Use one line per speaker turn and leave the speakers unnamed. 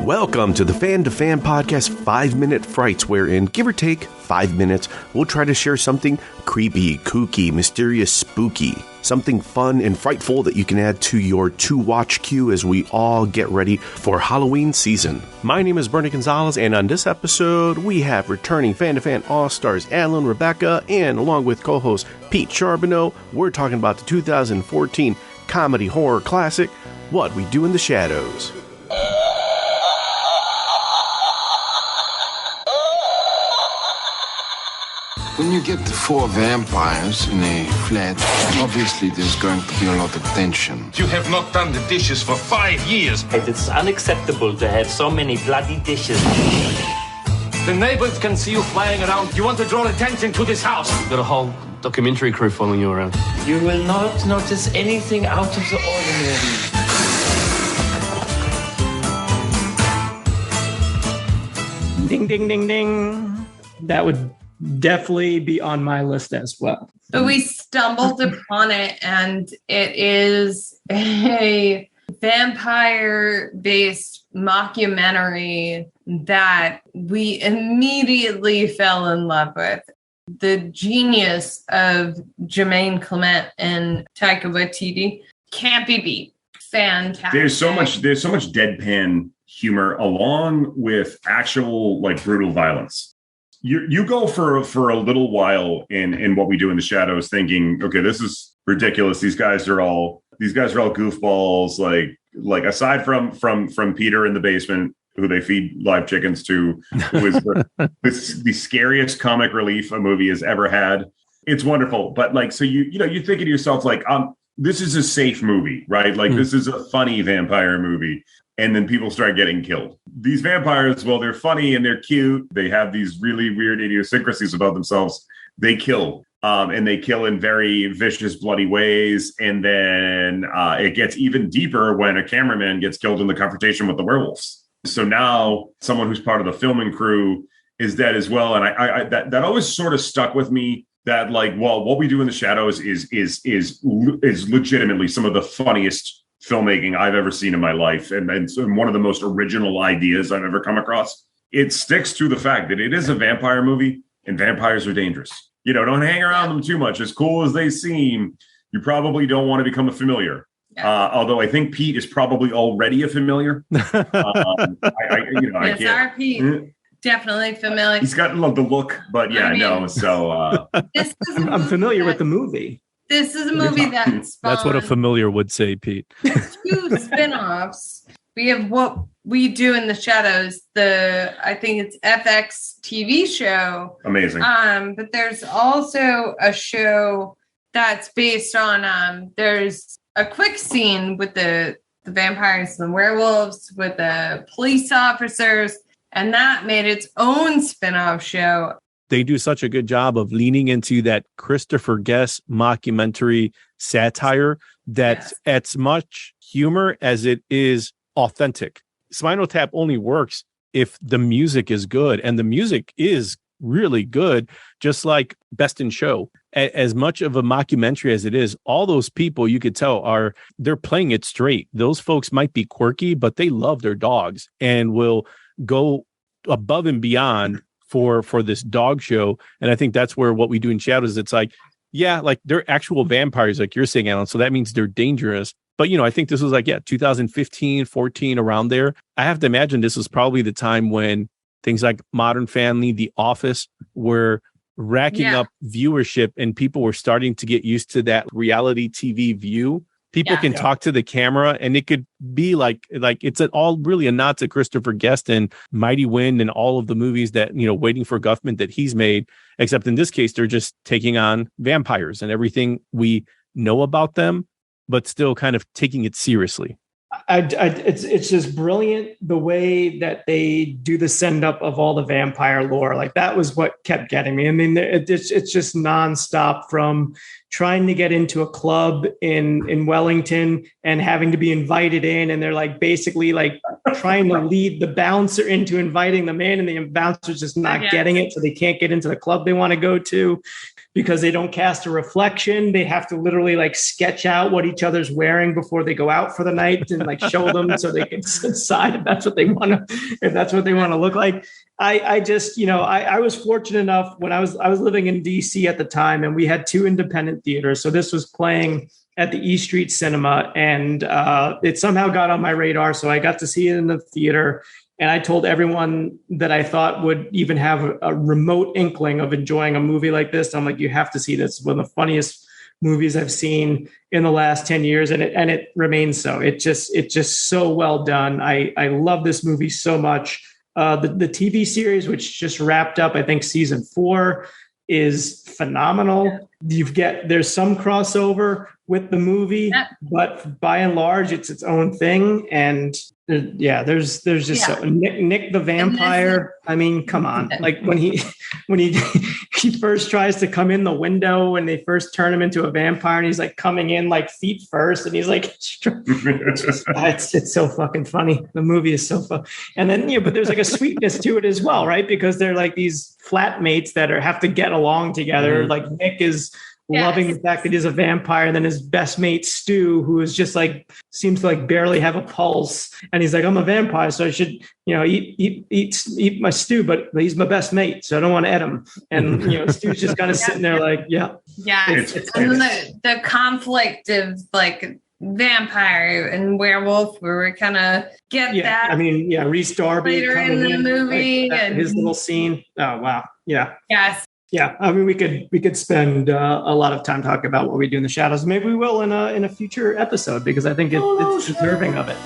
Welcome to the Fan2Fan Podcast 5 Minute Frights, wherein, give or take 5 minutes, we'll try to share something creepy, kooky, mysterious, spooky, something fun and frightful that you can add to your to-watch queue as we all get ready for Halloween season. My name is Bernie Gonzalez, and on this episode, we have returning Fan2Fan All-Stars Alan, Rebecca, and along with co-host Pete Charbonneau, we're talking about the 2014 comedy horror classic, What We Do in the Shadows.
When you get the 4 vampires in a flat, obviously there's going to be a lot of tension.
You have not done the dishes for 5 years.
It's unacceptable to have so many bloody dishes.
The neighbors can see you flying around. You want to draw attention to this house.
You've got a whole documentary crew following you around.
You will not notice anything out of the ordinary.
Ding, ding, ding, ding. That would definitely be on my list as well.
But we stumbled upon it, and it is a vampire-based mockumentary that we immediately fell in love with. The genius of Jermaine Clement and Taika Waititi can't be beat. Fantastic.
There's so much deadpan humor along with actual brutal violence. You go for a little while in What We Do in the Shadows thinking, okay, this is ridiculous. These guys are all goofballs. Like aside from Peter in the basement, who they feed live chickens to, who is the scariest comic relief a movie has ever had. It's wonderful. But so you think to yourself, this is a safe movie, right? This is a funny vampire movie. And then people start getting killed. These vampires, well, they're funny and they're cute. They have these really weird idiosyncrasies about themselves. They kill, and they kill in very vicious, bloody ways. And then it gets even deeper when a cameraman gets killed in the confrontation with the werewolves. So now someone who's part of the filming crew is dead as well. And I that always sort of stuck with me. That What We Do in the Shadows is legitimately some of the funniest filmmaking I've ever seen in my life, and one of the most original ideas I've ever come across. It sticks to the fact that it is a vampire movie, and vampires are dangerous. Don't hang around them too much. As cool as they seem, you probably don't want to become a familiar. Yeah. Although I think Pete is probably already a familiar.
Yes, our Pete. Definitely familiar.
He's got the look, but yeah, no. So
I'm familiar with the movie.
This is a movie that's
what a familiar would say, Pete.
2 spin-offs. We have What We Do in the Shadows, I think it's FX TV show.
Amazing.
But there's also a show that's based on, there's a quick scene with the vampires and the werewolves with the police officers, and that made its own spin-off show.
They do such a good job of leaning into that Christopher Guest mockumentary satire that's as much humor as it is authentic. Spinal Tap only works if the music is good, and the music is really good, just like Best in Show. As much of a mockumentary as it is, all those people you could tell they're playing it straight. Those folks might be quirky, but they love their dogs and will go above and beyond for this dog show. And I think that's where What We Do in Shadows, it's they're actual vampires, like you're saying, Alan. So that means they're dangerous. But, I think this was 2015, 14, around there. I have to imagine this was probably the time when things like Modern Family, The Office were racking up viewership, and people were starting to get used to that reality TV view. People can talk to the camera, and it could be like it's all really a nod to Christopher Guest and Mighty Wind and all of the movies that, Waiting for Guffman that he's made, except in this case, they're just taking on vampires and everything we know about them, but still kind of taking it seriously.
It's just brilliant the way that they do the send up of all the vampire lore. Like that was what kept getting me. I mean, it's just nonstop from trying to get into a club in Wellington and having to be invited in, and they're like basically like trying to lead the bouncer into inviting them in, and the bouncer's just not getting it, so they can't get into the club they want to go to. Because they don't cast a reflection, they have to literally like sketch out what each other's wearing before they go out for the night and like show them so they can decide if that's what they want to look like. I just, I was fortunate enough when I was living in DC at the time, and we had 2 independent theaters. So this was playing at the East Street Cinema, and it somehow got on my radar. So I got to see it in the theater. And I told everyone that I thought would even have a remote inkling of enjoying a movie like this. I'm like, you have to see this. It's one of the funniest movies I've seen in the last 10 years. And it remains so. It's just so well done. I love this movie so much. The TV series, which just wrapped up, I think season 4, is phenomenal. There's some crossover with the movie, but by and large, it's its own thing. And there's just so Nick the vampire. I mean, come on! Like when he he first tries to come in the window when they first turn him into a vampire, and he's like coming in like feet first, and he's like, it's so fucking funny. The movie is so fun, and then but there's like a sweetness to it as well, right? Because they're like these flatmates that have to get along together. Mm-hmm. Like Nick is loving the fact that he's a vampire, and then his best mate Stu, who is just like seems to like barely have a pulse, and he's like, I'm a vampire, so I should eat my stew, but he's my best mate, so I don't want to eat him. And Stu's just kind of sitting there like,
and the conflict of like vampire and werewolf, where we kind of get that.
I mean, Reese Darby
later in the movie,
and his little scene. Oh wow,
yes.
Yeah, I mean, we could spend a lot of time talking about what we do in the shadows. Maybe we will in a future episode, because I think it's deserving of it.